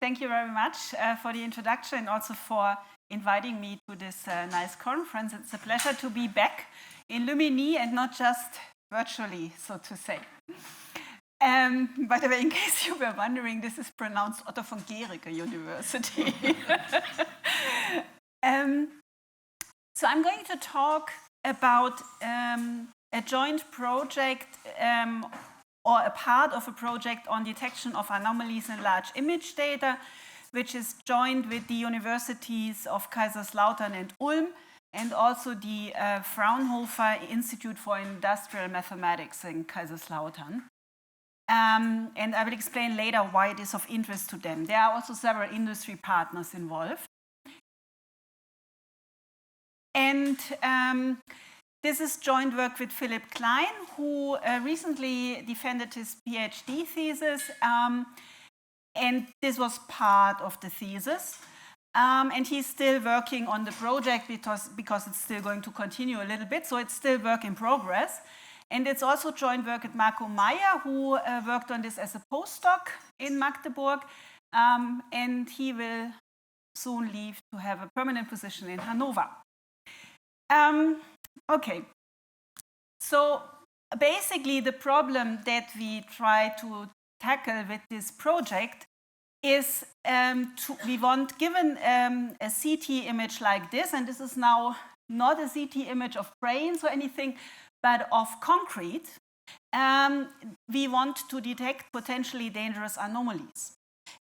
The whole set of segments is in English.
Thank you very much for the introduction and also for inviting me to this nice conference. It's a pleasure to be back in Lumini and not just virtually, so to say. By the way, in case you were wondering, this is pronounced Otto von Guericke University. So I'm going to talk about a joint project or a part of a project on detection of anomalies in large image data, which is joined with the universities of Kaiserslautern and Ulm, and also the Fraunhofer Institute for Industrial Mathematics in Kaiserslautern. And I will explain later why it is of interest to them. There are also several industry partners involved. And this is joint work with Philipp Klein, who recently defended his PhD thesis, and this was part of the thesis. And he's still working on the project because it's still going to continue a little bit, so it's still work in progress. And it's also joint work with Marco Meyer, who worked on this as a postdoc in Magdeburg, and he will soon leave to have a permanent position in Hanover. Okay, so basically the problem that we try to tackle with this project is we want, given a CT image like this, and this is now not a CT image of brains or anything, but of concrete, we want to detect potentially dangerous anomalies.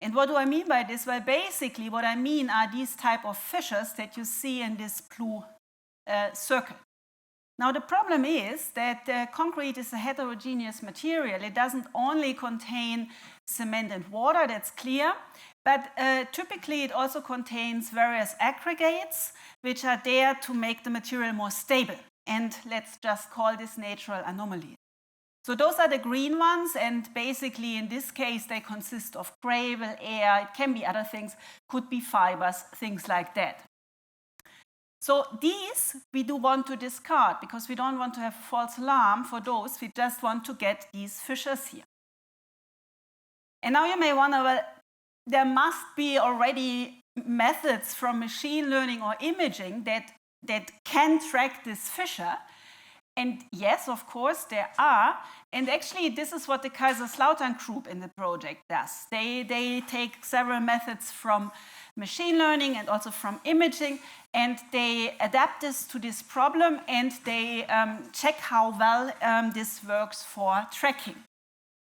And what do I mean by this? Well, basically what I mean are these type of fissures that you see in this blue circle. Now the problem is that concrete is a heterogeneous material. It doesn't only contain cement and water, that's clear, but typically it also contains various aggregates which are there to make the material more stable. And let's just call this natural anomalies. So those are the green ones, and basically in this case they consist of gravel, air, it can be other things, could be fibers, things like that. So these we do want to discard because we don't want to have a false alarm for those, we just want to get these fissures here. And now you may wonder, well, there must be already methods from machine learning or imaging that can track this fissure. And yes, of course, there are. And actually, this is what the Kaiserslautern group in the project does. They take several methods from machine learning and also from imaging, and they adapt this to this problem, and they check how well this works for tracking.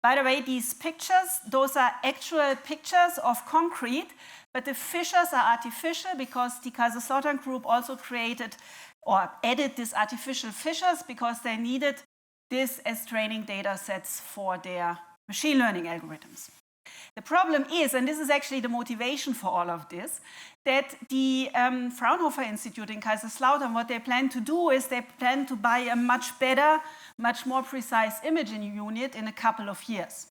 By the way, these pictures, those are actual pictures of concrete, but the fissures are artificial because the Kaiserslautern group also created or added these artificial fissures because they needed this as training data sets for their machine learning algorithms. The problem is, and this is actually the motivation for all of this, that the Fraunhofer Institute in Kaiserslautern, what they plan to do is they plan to buy a much better, much more precise imaging unit in a couple of years.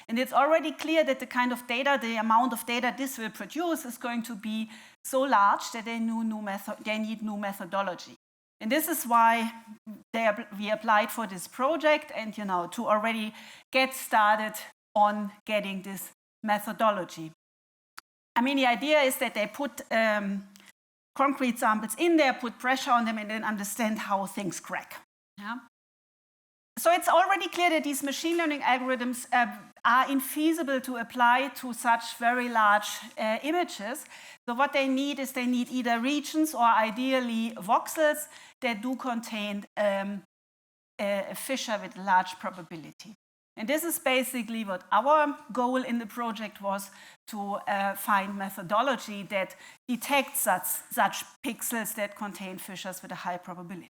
And it's already clear that the kind of data, the amount of data this will produce is going to be so large that they need new methodology. And this is why we applied for this project and, to already get started on getting this methodology. I mean, the idea is that they put concrete samples in there, put pressure on them, and then understand how things crack. Yeah? So it's already clear that these machine learning algorithms are infeasible to apply to such very large images. So what they need is they need either regions or ideally voxels that do contain a fissure with large probability. And this is basically what our goal in the project was, to find methodology that detects such pixels that contain fissures with a high probability.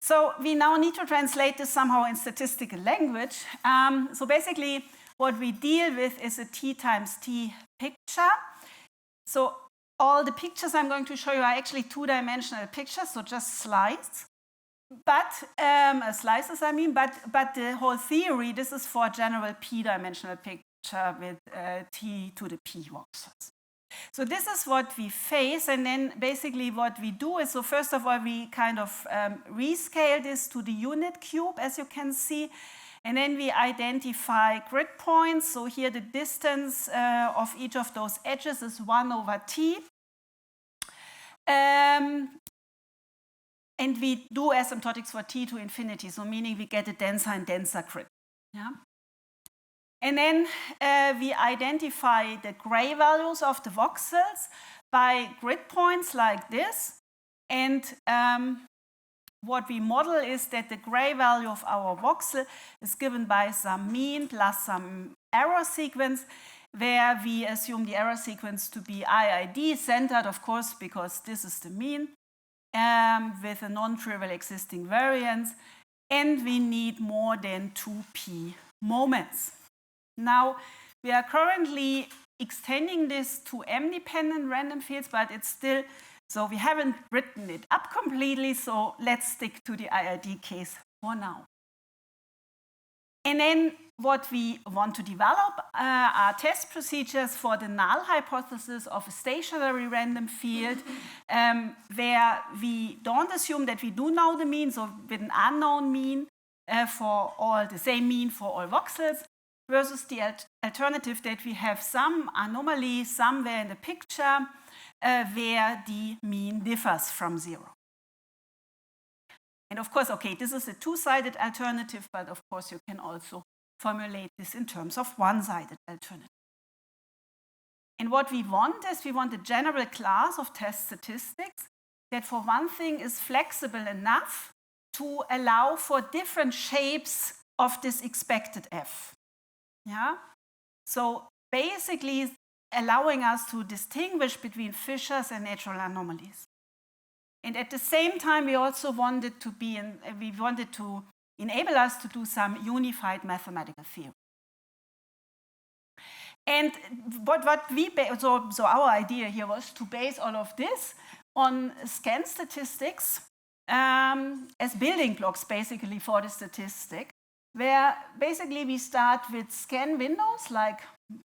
So we now need to translate this somehow in statistical language. So basically what we deal with is a T times T picture. So all the pictures I'm going to show you are actually two-dimensional pictures, so just slides. But slices, I mean, but the whole theory, this is for a general p-dimensional picture with t to the p voxels. So this is what we face, and then basically what we do is, so first of all, we kind of rescale this to the unit cube, as you can see, And then we identify grid points. So here the distance of each of those edges is 1 over t. And we do asymptotics for t to infinity, so meaning we get a denser and denser grid. Yeah? And then we identify the gray values of the voxels by grid points like this. And what we model is that the gray value of our voxel is given by some mean plus some error sequence, where we assume the error sequence to be IID centered, of course, because this is the mean, with a non-trivial existing variance, and we need more than 2p moments. Now, we are currently extending this to m-dependent random fields, but it's still, so we haven't written it up completely, so let's stick to the IID case for now. And then what we want to develop are test procedures for the null hypothesis of a stationary random field, where we don't assume that we do know the mean, so with an unknown mean for all, the same mean for all voxels, versus the alternative that we have some anomaly somewhere in the picture where the mean differs from 0. And of course, okay, this is a two-sided alternative, but of course you can also formulate this in terms of one-sided alternative. And what we want is we want a general class of test statistics that, for one thing, is flexible enough to allow for different shapes of this expected f. Yeah? So basically allowing us to distinguish between Fishers and natural anomalies. And at the same time, we also wanted to enable us to do some unified mathematical theory. And so our idea here was to base all of this on scan statistics as building blocks, basically, for the statistic, where basically we start with scan windows, like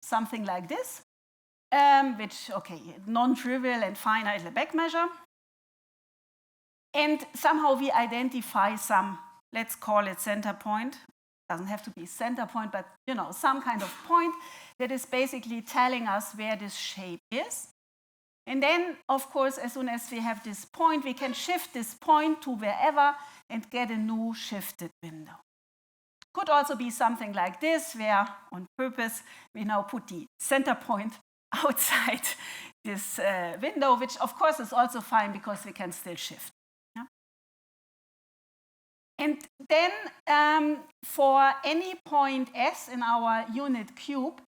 something like this, which, okay, non-trivial and finite Lebesgue measure. And somehow we identify some, let's call it center point. Doesn't have to be center point, but some kind of point that is basically telling us where this shape is. And then, of course, as soon as we have this point, we can shift this point to wherever and get a new shifted window. Could also be something like this, where on purpose we now put the center point outside this window, which of course is also fine because we can still shift. And then for any point S in our unit cube,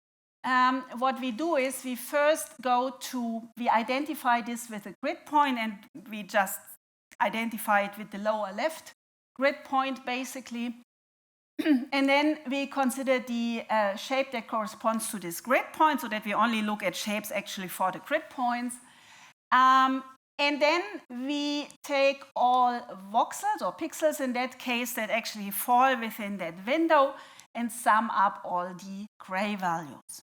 what we do is we first we identify this with a grid point, and we just identify it with the lower left grid point, basically. And then we consider the shape that corresponds to this grid point, so that we only look at shapes actually for the grid points. And then we take all voxels, or pixels in that case, that actually fall within that window and sum up all the gray values.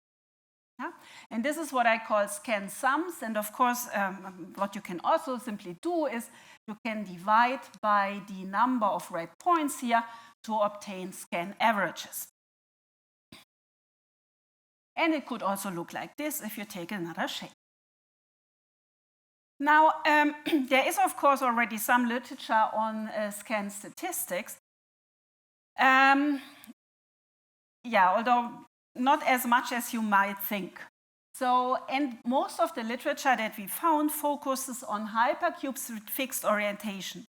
Yeah? And this is what I call scan sums. And of course, what you can also simply do is you can divide by the number of red points here to obtain scan averages. And it could also look like this if you take another shape. Now, there is, of course, already some literature on scan statistics. Although not as much as you might think. So, and most of the literature that we found focuses on hypercubes with fixed orientation.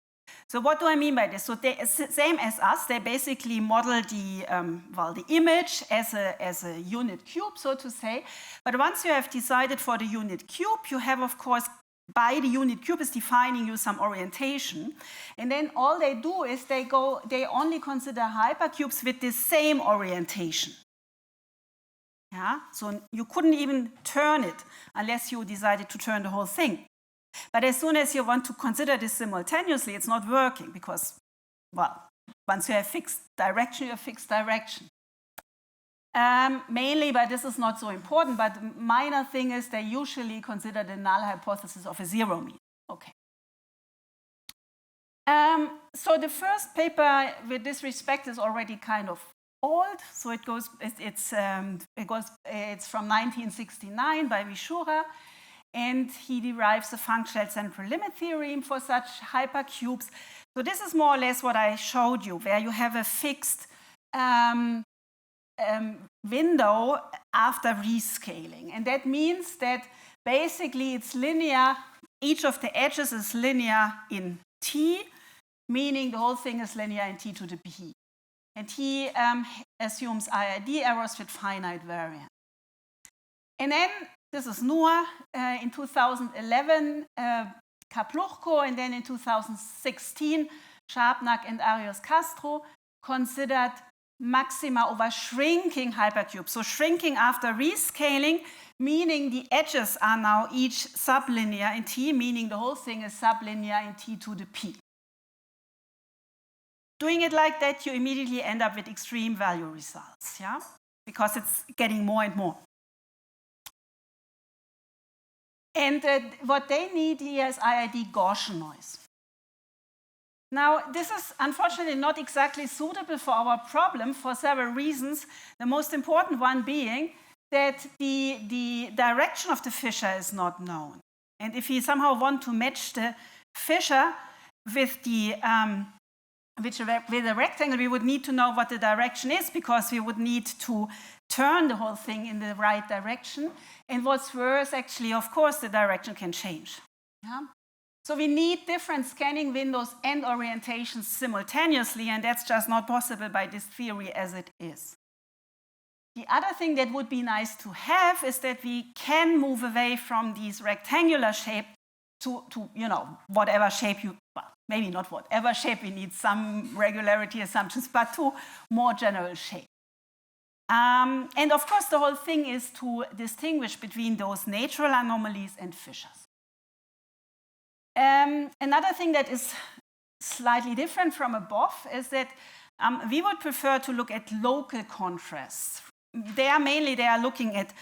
So what do I mean by this? So they, same as us, they basically model the image as a unit cube, so to say. But once you have decided for the unit cube, you have, of course, by the unit cube is defining you some orientation. And then all they do is they only consider hypercubes with the same orientation. Yeah? So you couldn't even turn it unless you decided to turn the whole thing. But as soon as you want to consider this simultaneously, it's not working because, well, once you have fixed direction, you have fixed direction. Mainly, but this is not so important, but the minor thing is they usually consider the null hypothesis of a zero mean. Okay. So the first paper with this respect is already kind of old, so it's from 1969 by Vishura, and he derives the functional central limit theorem for such hypercubes. So this is more or less what I showed you, where you have a fixed window after rescaling, and that means that basically it's linear. Each of the edges is linear in t, meaning the whole thing is linear in t to the p. And he assumes IID errors with finite variance. And then, this is Noah, in 2011, Kapluchko, and then in 2016, Schabnak and Arias Castro considered maxima over shrinking hypercubes. So shrinking after rescaling, meaning the edges are now each sublinear in t, meaning the whole thing is sublinear in t to the p. Doing it like that, you immediately end up with extreme value results, yeah? Because it's getting more and more. And what they need here is IID Gaussian noise. Now, this is unfortunately not exactly suitable for our problem for several reasons. The most important one being that the direction of the fissure is not known. And if we somehow want to match the fissure with the with a rectangle, we would need to know what the direction is, because we would need to turn the whole thing in the right direction. And what's worse, actually, of course, the direction can change. Yeah? So we need different scanning windows and orientations simultaneously, and that's just not possible by this theory as it is. The other thing that would be nice to have is that we can move away from these rectangular shape to whatever shape you, well, maybe not whatever shape, we need some regularity assumptions, but to more general shape. And of course, the whole thing is to distinguish between those natural anomalies and fissures. Another thing that is slightly different from above is that we would prefer to look at local contrasts. They are looking at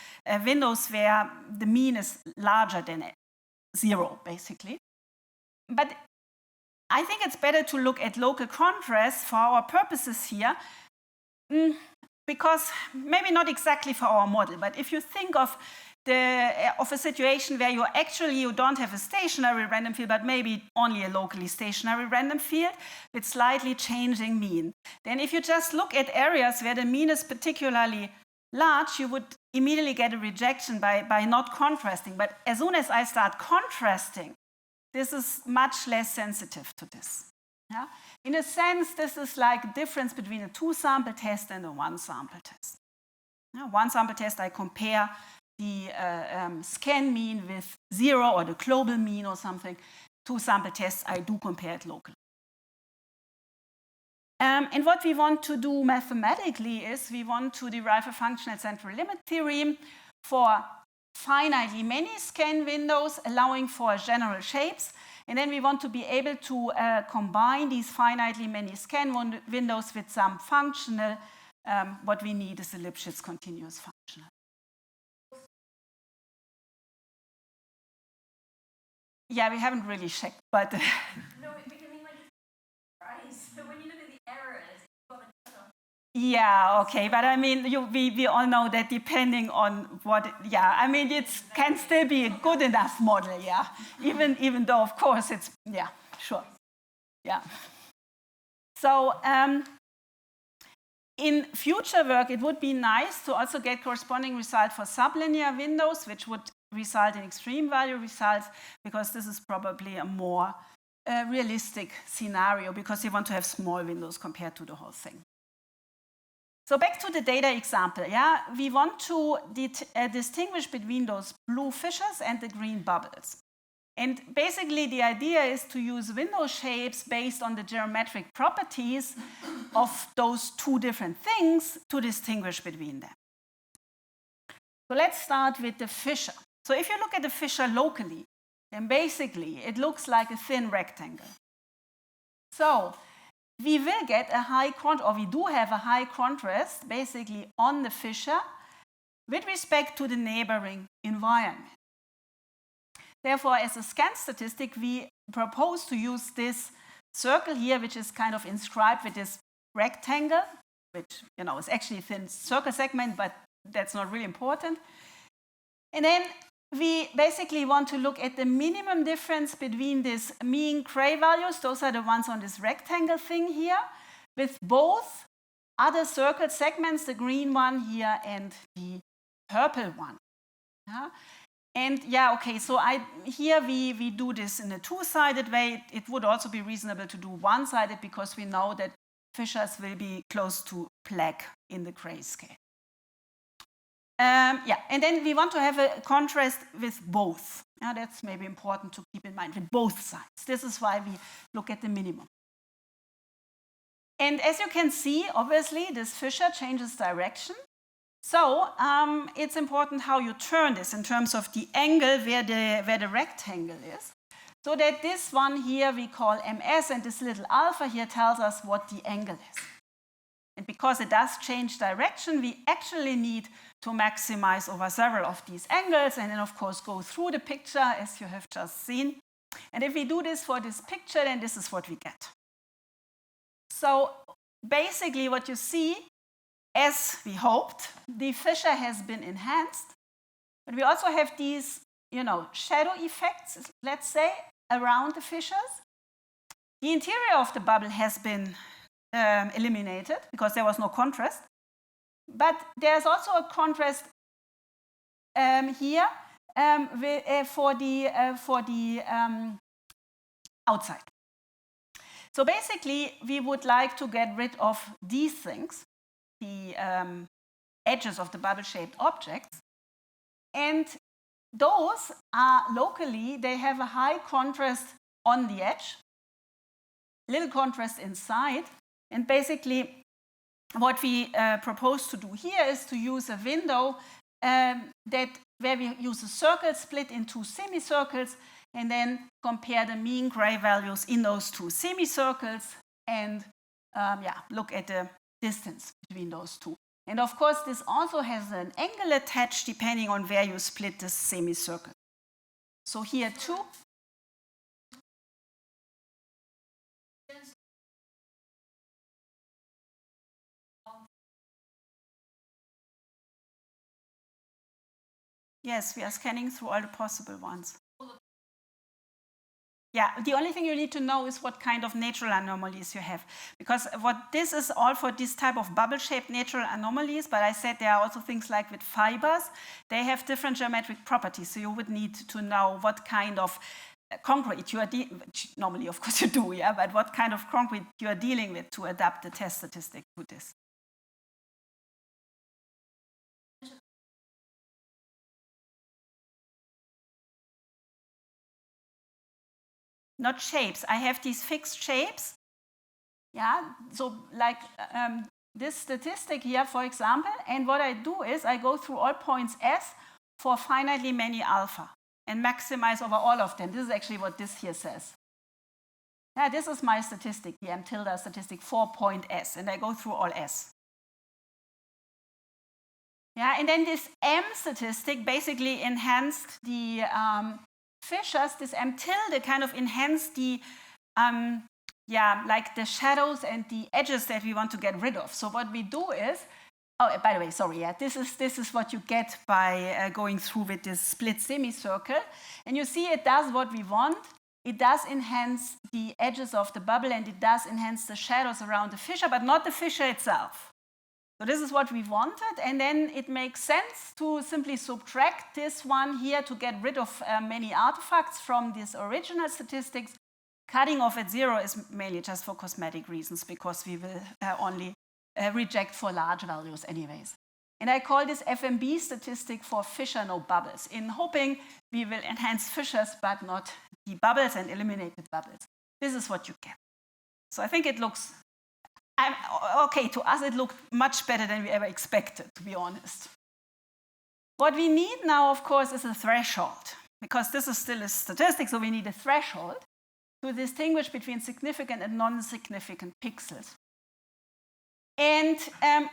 windows where the mean is larger than 0, basically. But I think it's better to look at local contrasts for our purposes here, because maybe not exactly for our model, but if you think of a situation where you don't have a stationary random field, but maybe only a locally stationary random field with slightly changing mean, then if you just look at areas where the mean is particularly large, you would immediately get a rejection by not contrasting. But as soon as I start contrasting, this is much less sensitive to this. Yeah? In a sense, this is like a difference between a 2-sample test and a 1-sample test. Yeah, 1-sample test, I compare the scan mean with 0 or the global mean or something. 2-sample tests, I do compare it locally. And what we want to do mathematically is we want to derive a functional central limit theorem for finitely many scan windows, allowing for general shapes. And then we want to be able to combine these finitely many scan windows with some functional. What we need is a Lipschitz continuous functional. Yeah, we haven't really checked, but... No, we can mean like price. So when you look at the errors, yeah, okay, but I mean, we all know that depending on what, yeah, I mean, it can still be a good enough model, yeah, even though, of course, it's, yeah, sure, yeah. So in future work, it would be nice to also get corresponding result for sublinear windows, which would result in extreme value results, because this is probably a more realistic scenario, because you want to have small windows compared to the whole thing. So back to the data example, yeah, we want to distinguish between those blue fissures and the green bubbles. And basically the idea is to use window shapes based on the geometric properties of those two different things to distinguish between them. So let's start with the fissure. So if you look at the fissure locally, then basically it looks like a thin rectangle. So we will get a high contrast, or we do have a high contrast, basically on the fissure with respect to the neighboring environment. Therefore, as a scan statistic, we propose to use this circle here, which is kind of inscribed with this rectangle which is actually a thin circle segment, but that's not really important. And then we basically want to look at the minimum difference between these mean gray values, those are the ones on this rectangle thing here, with both other circle segments, the green one here and the purple one. Yeah? And so here we do this in a two-sided way. It would also be reasonable to do one-sided because we know that fissures will be close to black in the grayscale. And then we want to have a contrast with both. That's maybe important to keep in mind, with both sides. This is why we look at the minimum. And as you can see, obviously, this fissure changes direction. So it's important how you turn this in terms of the angle where the rectangle is. So that this one here we call ms, and this little alpha here tells us what the angle is. And because it does change direction, we actually need to maximize over several of these angles and then, of course, go through the picture as you have just seen. And if we do this for this picture, then this is what we get. So basically what you see, as we hoped, the fissure has been enhanced. But we also have these, shadow effects, let's say, around the fissures. The interior of the bubble has been eliminated because there was no contrast. But there's also a contrast here for the outside. So basically, we would like to get rid of these things, the edges of the bubble-shaped objects. And those are locally, they have a high contrast on the edge, little contrast inside. And basically, what we propose to do here is to use a window where we use a circle split in two semicircles and then compare the mean gray values in those two semicircles and look at the distance between those two. And of course, this also has an angle attached depending on where you split the semicircle. So here too. Yes, we are scanning through all the possible ones. Yeah, the only thing you need to know is what kind of natural anomalies you have. Because what this is all for this type of bubble-shaped natural anomalies, but I said there are also things like with fibers. They have different geometric properties, so you would need to know what kind of concrete you are normally, of course, you do, yeah, but what kind of concrete you are dealing with to adapt the test statistic to this. Not shapes. I have these fixed shapes. Yeah, so like this statistic here, for example, and what I do is I go through all points S for finitely many alpha and maximize over all of them. This is actually what this here says. Yeah, this is my statistic, the M tilde statistic for point S, and I go through all S. Yeah, and then this M statistic basically enhanced the fissures. This M tilde kind of enhanced the, like the shadows and the edges that we want to get rid of. So what we do is, oh, by the way, sorry, yeah, this is what you get by going through with this split semicircle. And you see it does what we want. It does enhance the edges of the bubble and it does enhance the shadows around the fissure, but not the fissure itself. So this is what we wanted, and then it makes sense to simply subtract this one here to get rid of many artifacts from these original statistics. Cutting off at 0 is mainly just for cosmetic reasons, because we will only reject for large values anyways. And I call this FMB statistic for fissure no bubbles, in hoping we will enhance fissures but not the bubbles and eliminate the bubbles. This is what you get. So I think it looks okay, to us it looked much better than we ever expected, to be honest. What we need now, of course, is a threshold, because this is still a statistic, so we need a threshold to distinguish between significant and non-significant pixels. And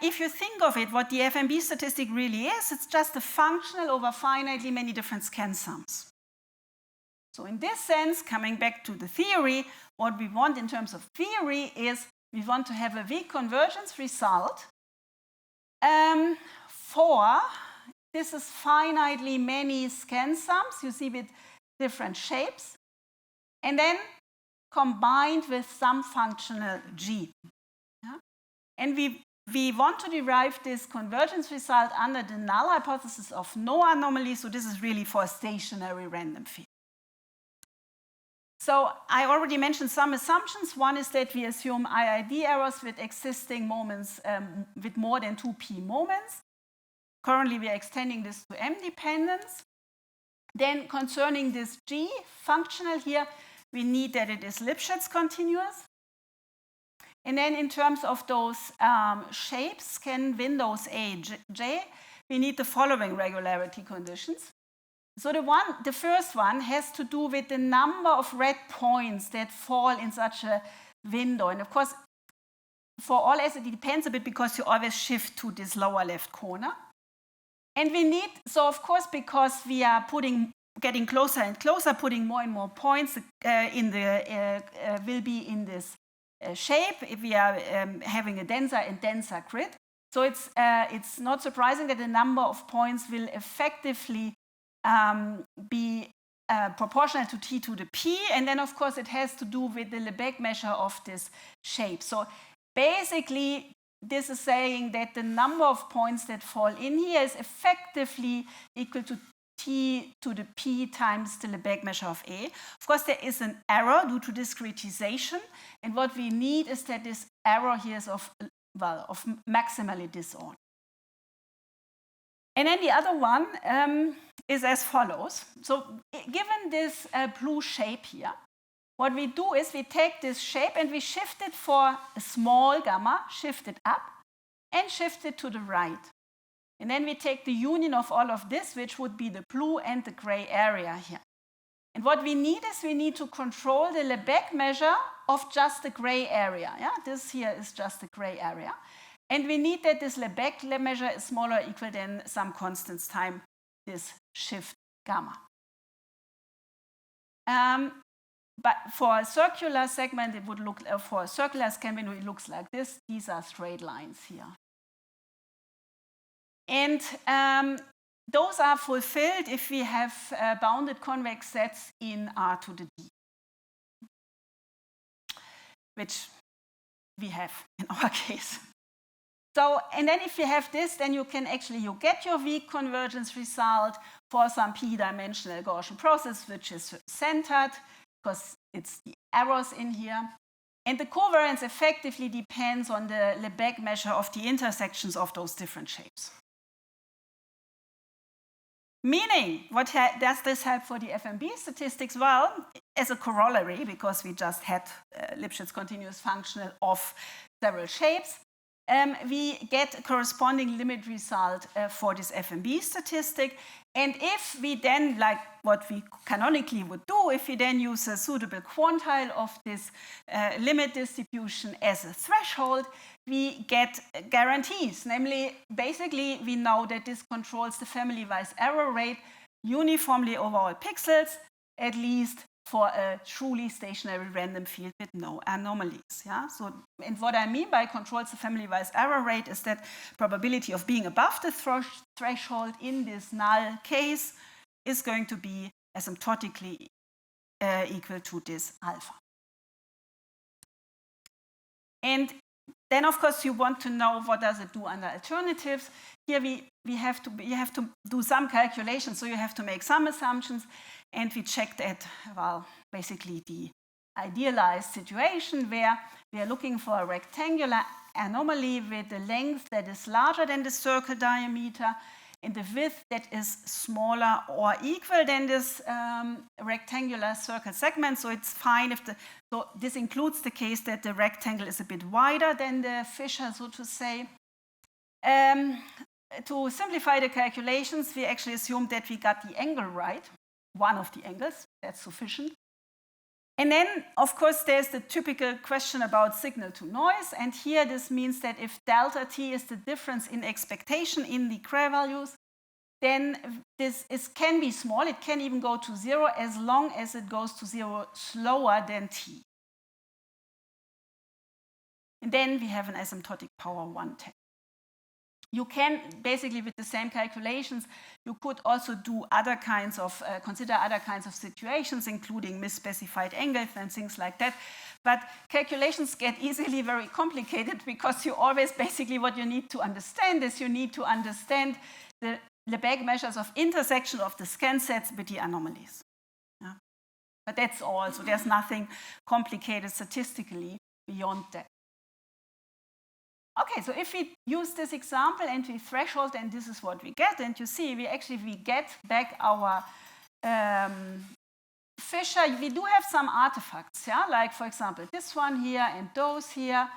if you think of it, what the FMB statistic really is, it's just a functional over finitely many different scan sums. So in this sense, coming back to the theory, what we want in terms of theory is we want to have a weak convergence result 4, this is finitely many scan sums, you see, with different shapes, and then combined with some functional G. Yeah? And we want to derive this convergence result under the null hypothesis of no anomaly, so this is really for a stationary random field. So I already mentioned some assumptions. One is that we assume IID errors with existing moments with more than 2p moments. Currently, we are extending this to M dependence. Then concerning this G functional here, we need that it is Lipschitz continuous. And then in terms of those shapes, scan windows A, J, we need the following regularity conditions. So the first one has to do with the number of red points that fall in such a window. And of course, for all S, it depends a bit because you always shift to this lower left corner. And we need, so of course, because we are getting closer and closer, putting more and more points will be in this shape if we are having a denser and denser grid. So it's not surprising that the number of points will effectively be proportional to t to the p, and then of course it has to do with the Lebesgue measure of this shape. So basically this is saying that the number of points that fall in here is effectively equal to t to the p times the Lebesgue measure of A. Of course there is an error due to discretization, and what we need is that this error here is of maximally disordered. And then the other one is as follows. So given this blue shape here, what we do is we take this shape and we shift it for a small gamma, shift it up, and shift it to the right. And then we take the union of all of this, which would be the blue and the gray area here. And what we need is we need to control the Lebesgue measure of just the gray area. Yeah? This here is just the gray area. And we need that this Lebesgue measure is smaller or equal than some constants times this shift gamma. But for a circular segment, it would look, for a circular scan window, it looks like this. These are straight lines here. And those are fulfilled if we have bounded convex sets in R to the D, which we have in our case. So, and then if you have this, then you get your weak convergence result for some p-dimensional Gaussian process, which is centered, because it's the errors in here. And the covariance effectively depends on the Lebesgue measure of the intersections of those different shapes. Meaning, what does this help for the FMB statistics? Well, as a corollary, because we just had Lipschitz continuous functional of several shapes, we get a corresponding limit result for this FMB statistic. And if we then, like what we canonically would do, if we then use a suitable quantile of this limit distribution as a threshold, we get guarantees. Namely, basically, we know that this controls the family-wise error rate uniformly over all pixels, at least for a truly stationary random field with no anomalies. Yeah? So, and what I mean by controls the family-wise error rate is that probability of being above the threshold in this null case is going to be asymptotically equal to this alpha. And then, of course, you want to know what does it do under alternatives. Here you have to do some calculations, so you have to make some assumptions. And we checked at, well, basically the idealized situation where we are looking for a rectangular anomaly with a length that is larger than the circle diameter and the width that is smaller or equal than this rectangular circle segment. So it's fine if so this includes the case that the rectangle is a bit wider than the fissure, so to say. To simplify the calculations, we actually assumed that we got the angle right. One of the angles, that's sufficient. And then, of course, there's the typical question about signal to noise. And here this means that if delta t is the difference in expectation in the Cray values, then this can be small. It can even go to 0 as long as it goes to 0 slower than t. And then we have an asymptotic power 1/10. you can basically, with the same calculations, you could also do other kinds of, consider other kinds of situations, including misspecified angles and things like that. But calculations get easily very complicated because you always, basically what you need to understand is you need to understand the Lebesgue measures of intersection of the scan sets with the anomalies. Yeah? But that's all, so there's nothing complicated statistically beyond that. Okay, so if we use this example and we threshold, and this is what we get, and you see we get back our Fisher. We do have some artifacts, yeah, like for example this one here and those here,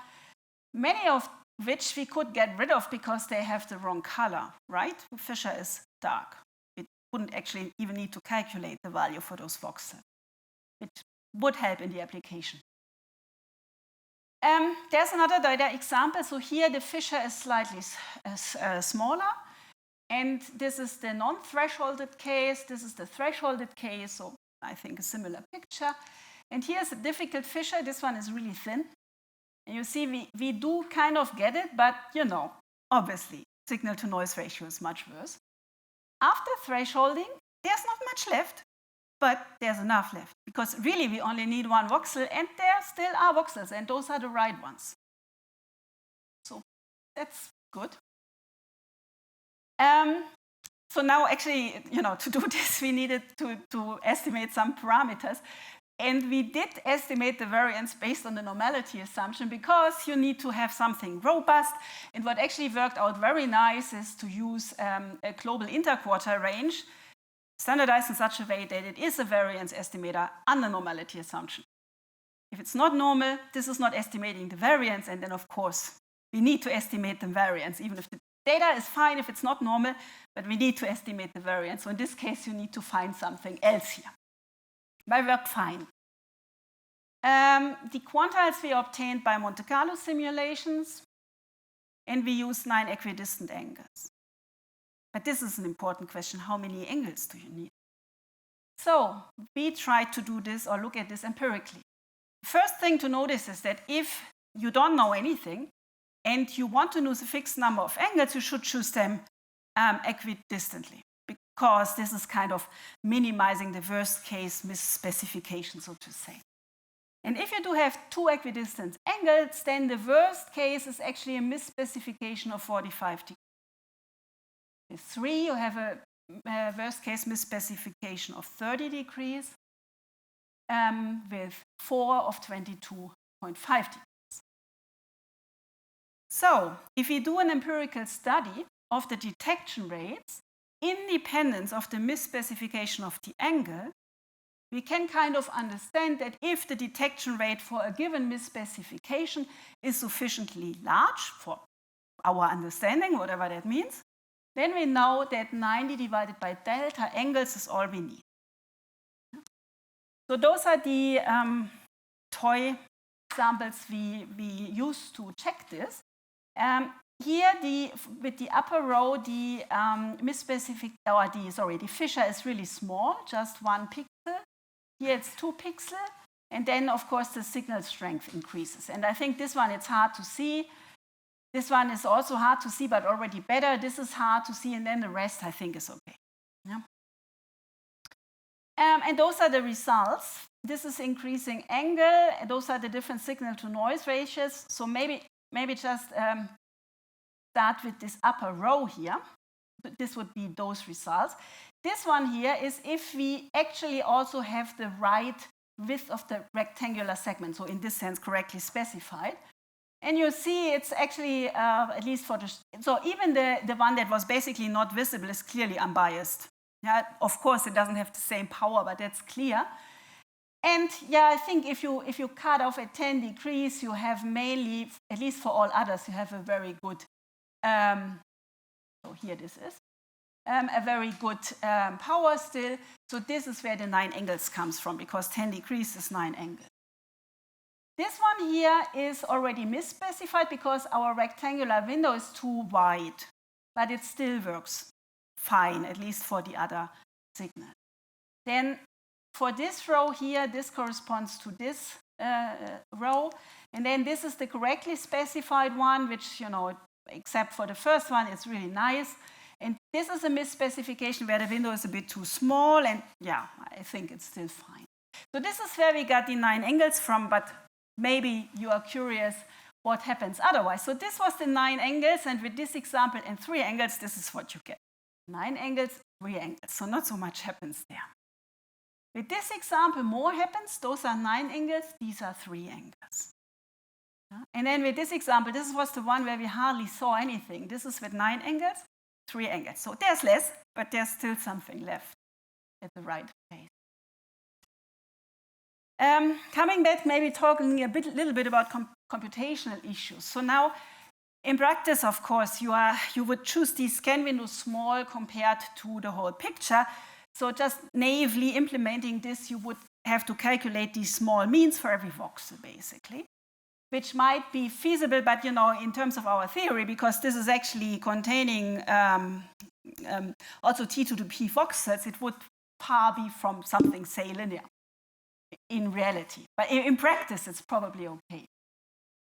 many of which we could get rid of because they have the wrong color, right? Fisher is dark. We wouldn't actually even need to calculate the value for those voxels. It would help in the application. There's another data example. So here the Fisher is slightly smaller. And this is the non-thresholded case. This is the thresholded case. So I think a similar picture. And here's a difficult Fisher. This one is really thin. And you see we do kind of get it, but obviously signal-to-noise ratio is much worse. After thresholding, there's not much left. But there's enough left, because really we only need one voxel, and there still are voxels, and those are the right ones. So that's good. So now actually, to do this, we needed to estimate some parameters. And we did estimate the variance based on the normality assumption, because you need to have something robust. And what actually worked out very nice is to use a global interquartile range, standardized in such a way that it is a variance estimator under normality assumption. If it's not normal, this is not estimating the variance, and then of course we need to estimate the variance, even if the data is fine if it's not normal, but we need to estimate the variance. So in this case, you need to find something else here. But it worked fine. The quantiles we obtained by Monte Carlo simulations, and we used 9 equidistant angles. But this is an important question. How many angles do you need? So we tried to do this or look at this empirically. First thing to notice is that if you don't know anything and you want to know the fixed number of angles, you should choose them equidistantly, because this is kind of minimizing the worst case misspecification, so to say. And if you do have 2 equidistant angles, then the worst case is actually a misspecification of 45 degrees. With 3, you have a worst case misspecification of 30 degrees, with 4 of 22.5 degrees. So if we do an empirical study of the detection rates, independent of the misspecification of the angle, we can kind of understand that if the detection rate for a given misspecification is sufficiently large for our understanding, whatever that means, then we know that 90 divided by delta angles is all we need. So those are the toy examples we used to check this. Here, with the upper row, the the Fisher is really small, just 1 pixel. Here it's 2 pixels, and then of course the signal strength increases. And I think this one, it's hard to see. This one is also hard to see, but already better. This is hard to see, and then the rest I think is okay. Yeah. And those are the results. This is increasing angle, and those are the different signal-to-noise ratios. So maybe just start with this upper row here. This would be those results. This one here is if we actually also have the right width of the rectangular segment, so in this sense correctly specified. And you see it's actually, at least for the, so even the one that was basically not visible is clearly unbiased. Yeah, of course it doesn't have the same power, but that's clear. And yeah, I think if you cut off at 10 degrees, you have mainly, at least for all others, you have a very good, so here this is, a very good power still. So this is where the 9 angles comes from, because 10 degrees is 9 angles. This one here is already misspecified because our rectangular window is too wide, but it still works fine, at least for the other signal. Then for this row here, this corresponds to this row, and then this is the correctly specified one, which except for the first one, it's really nice. And this is a misspecification where the window is a bit too small, and yeah, I think it's still fine. So this is where we got the 9 angles from, but maybe you are curious what happens otherwise. So this was the 9 angles, and with this example and 3 angles, this is what you get. 9 angles, 3 angles, so not so much happens there. With this example, more happens. Those are 9 angles, these are 3 angles. And then with this example, this was the one where we hardly saw anything. This is with 9 angles, 3 angles. So there's less, but there's still something left at the right place. Coming back, maybe talking a little bit about computational issues. So now, in practice, of course, you would choose these scan windows small compared to the whole picture. So just naively implementing this, you would have to calculate these small means for every voxel, basically, which might be feasible, but in terms of our theory, because this is actually containing also t to the p voxels, it would far be from something, say, linear in reality. But in practice, it's probably okay.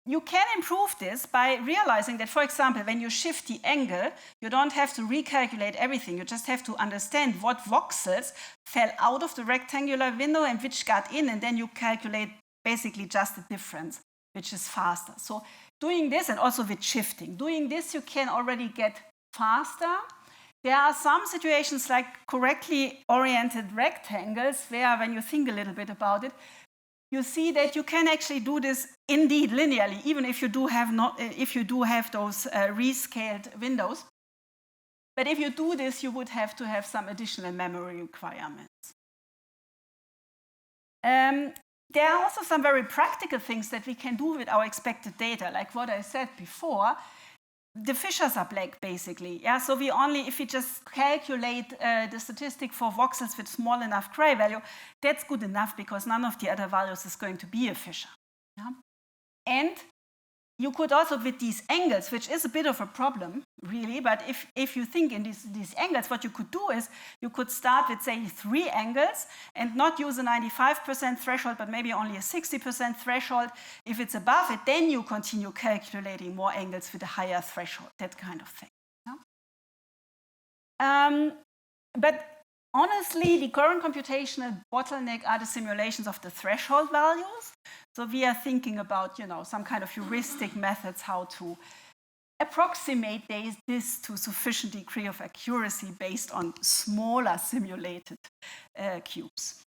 You can improve this by realizing that, for example, when you shift the angle, you don't have to recalculate everything. You just have to understand what voxels fell out of the rectangular window and which got in, and then you calculate basically just the difference, which is faster. So doing this, and also with shifting, doing this, you can already get faster. There are some situations like correctly oriented rectangles where, when you think a little bit about it, you see that you can actually do this indeed linearly, even if you do have those rescaled windows. But if you do this, you would have to have some additional memory requirements. There are also some very practical things that we can do with our expected data, like what I said before. The fissures are black, basically. Yeah, so if we just calculate the statistic for voxels with small enough gray value, that's good enough because none of the other values is going to be a fissure. Yeah? And you could also, with these angles, which is a bit of a problem, really, but if you think in these angles, what you could do is you could start with, say, 3 angles and not use a 95% threshold, but maybe only a 60% threshold. If it's above it, then you continue calculating more angles with a higher threshold, that kind of thing. Yeah? But honestly, the current computational bottleneck are the simulations of the threshold values. So we are thinking about, some kind of heuristic methods how to approximate this to sufficient degree of accuracy based on smaller simulated cubes.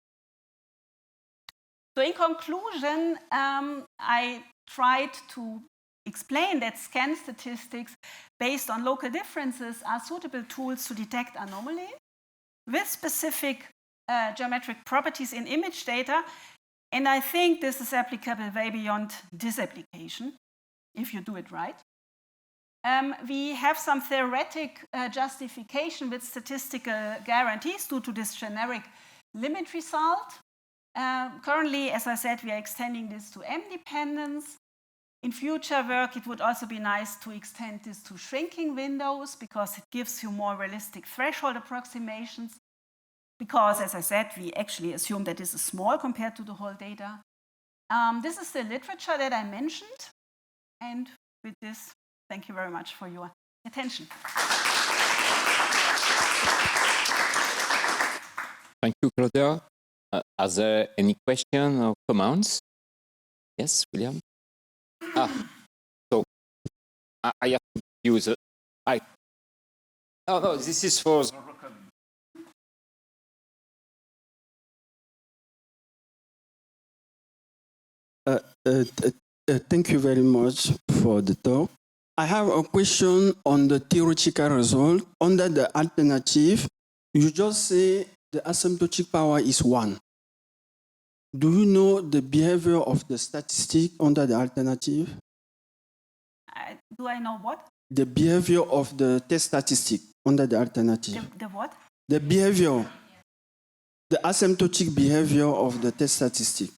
So in conclusion, I tried to explain that scan statistics based on local differences are suitable tools to detect anomalies with specific geometric properties in image data. And I think this is applicable way beyond this application, if you do it right. We have some theoretic justification with statistical guarantees due to this generic limit result. Currently, as I said, we are extending this to M-dependence. In future work, it would also be nice to extend this to shrinking windows because it gives you more realistic threshold approximations. Because, as I said, we actually assume that this is small compared to the whole data. This is the literature that I mentioned. And with this, thank you very much for your attention. Thank you, Claudia. Are there any questions or comments? Yes, William? So I have to use it. No, this is for... Thank you very much for the talk. I have a question on the theoretical result. Under the alternative, you just say the asymptotic power is 1. Do you know the behavior of the statistic under the alternative? Do I know what? The behavior of the test statistic under the alternative. The what? The behavior, the asymptotic behavior of the test statistic.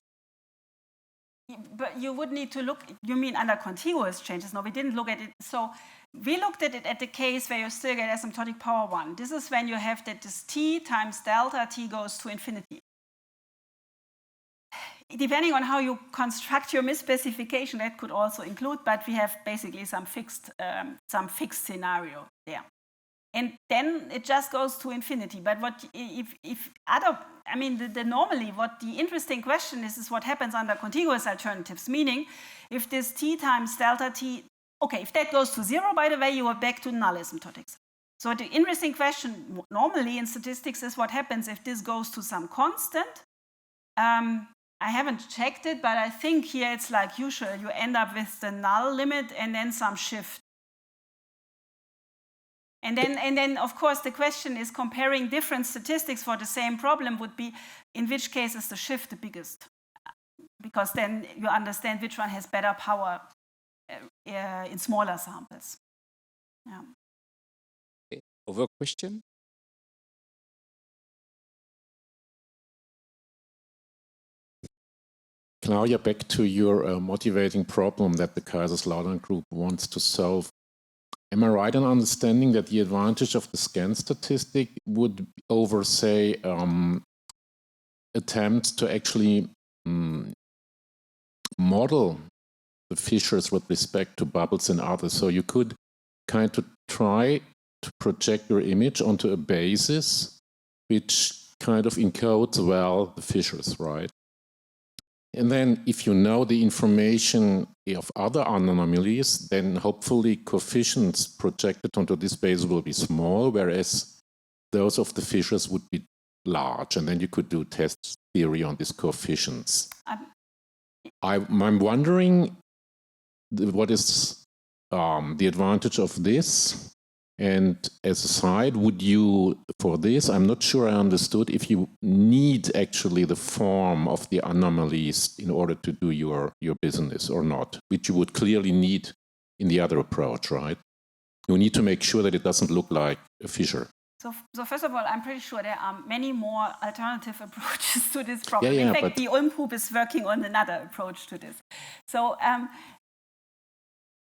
But you would need to look, you mean under contiguous changes? No, we didn't look at it. So we looked at it at the case where you still get asymptotic power 1. This is when you have that this t times delta t goes to infinity. depending on how you construct your misspecification, that could also include, but we have basically some fixed scenario there. And then it just goes to infinity. But what if other, I mean, the normally what the interesting question is what happens under contiguous alternatives, meaning if this t times delta t, okay, if that goes to 0, by the way, you are back to null asymptotics. So the interesting question normally in statistics is what happens if this goes to some constant. I haven't checked it, but I think here it's like usual. You end up with the null limit and then some shift. And then, of course, the question is comparing different statistics for the same problem would be, in which case is the shift the biggest? Because then you understand which one has better power in smaller samples. Yeah. Okay. Over question? Claudia, back to your motivating problem that the Kaiserslautern group wants to solve. Am I right in understanding that the advantage of the scan statistic would over, say, attempts to actually model the fissures with respect to bubbles and others? So you could kind of try to project your image onto a basis which kind of encodes well the fissures, right? And then if you know the information of other anomalies, then hopefully coefficients projected onto this base will be small, whereas those of the fissures would be large. And then you could do test theory on these coefficients. I'm wondering what is the advantage of this? And as a side, would you, for this, I'm not sure I understood if you need actually the form of the anomalies in order to do your business or not, which you would clearly need in the other approach, right? You need to make sure that it doesn't look like a fissure. So first of all, I'm pretty sure there are many more alternative approaches to this problem. Yeah, in fact, the Ulm group is working on another approach to this. So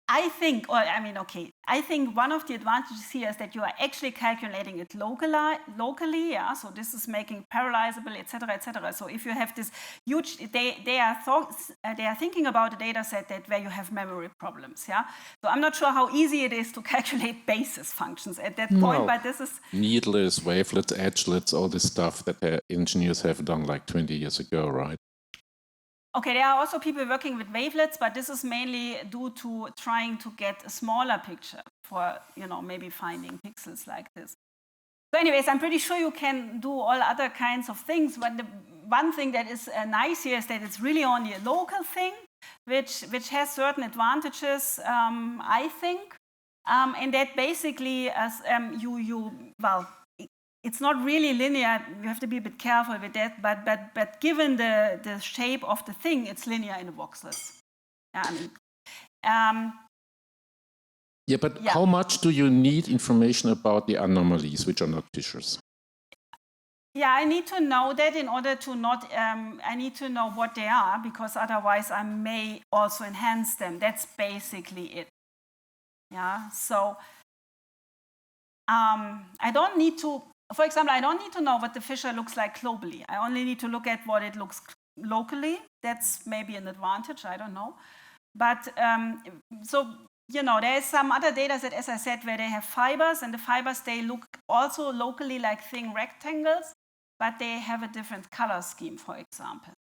I think one of the advantages here is that you are actually calculating it locally, yeah. So this is making parallelizable, etc., etc. So if you have this huge, they are thinking about a data set where you have memory problems, yeah. So I'm not sure how easy it is to calculate basis functions at that point, but this is needless, wavelets, edgelets, all this stuff that engineers have done like 20 years ago, right? Okay, there are also people working with wavelets, but this is mainly due to trying to get a smaller picture for, maybe finding pixels like this. So anyways, I'm pretty sure you can do all other kinds of things, but the one thing that is nice here is that it's really only a local thing, which has certain advantages, I think, and that basically it's not really linear. You have to be a bit careful with that. But given the shape of the thing, it's linear in the voxels. How much do you need information about the anomalies, which are not fissures? Yeah, I need to know that in order to not. I need to know what they are, because otherwise I may also enhance them. That's basically it. Yeah. So I don't need to. For example, I don't need to know what the fissure looks like globally. I only need to look at what it looks locally. That's maybe an advantage, I don't know. But there is some other data set, as I said, where they have fibers, and the fibers, they look also locally like thin rectangles, but they have a different color scheme, for example.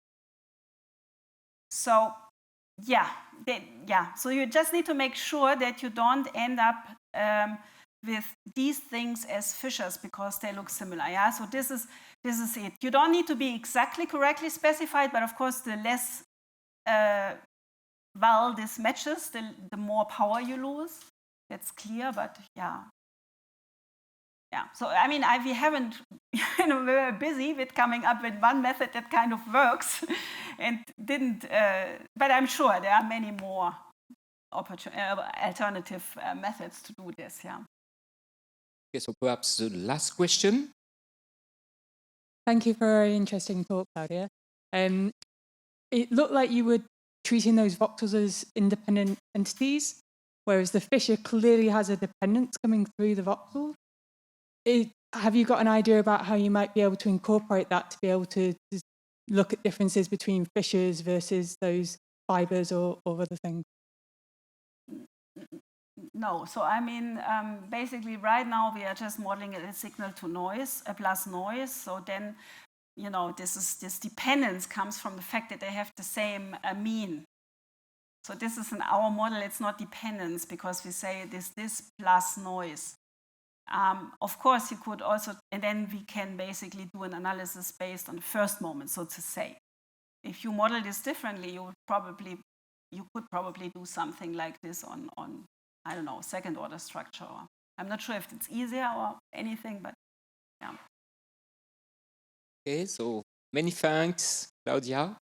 So, so you just need to make sure that you don't end up with these things as fissures because they look similar. Yeah, so this is it. You don't need to be exactly correctly specified, but of course, the less well this matches, the more power you lose. That's clear, but yeah. So I mean, we haven't, we're busy with coming up with one method that kind of works, and didn't. But I'm sure there are many more alternative methods to do this. Yeah. Okay, so perhaps the last question. Thank you for a very interesting talk, Claudia. It looked like you were treating those voxels as independent entities, whereas the fissure clearly has a dependence coming through the voxel. Have you got an idea about how you might be able to incorporate that to be able to look at differences between fissures versus those fibers or other things? No, so I mean, basically right now we are just modeling a signal to noise, a plus noise. So then, you know, this dependence comes from the fact that they have the same mean. So this is in our model, it's not dependence because we say this plus noise. Of course, you could also, and then we can basically do an analysis based on the first moment, so to say. If you model this differently, you could probably do something like this on I don't know, second order structure. I'm not sure if it's easier or anything, but yeah. Okay, so many thanks, Claudia.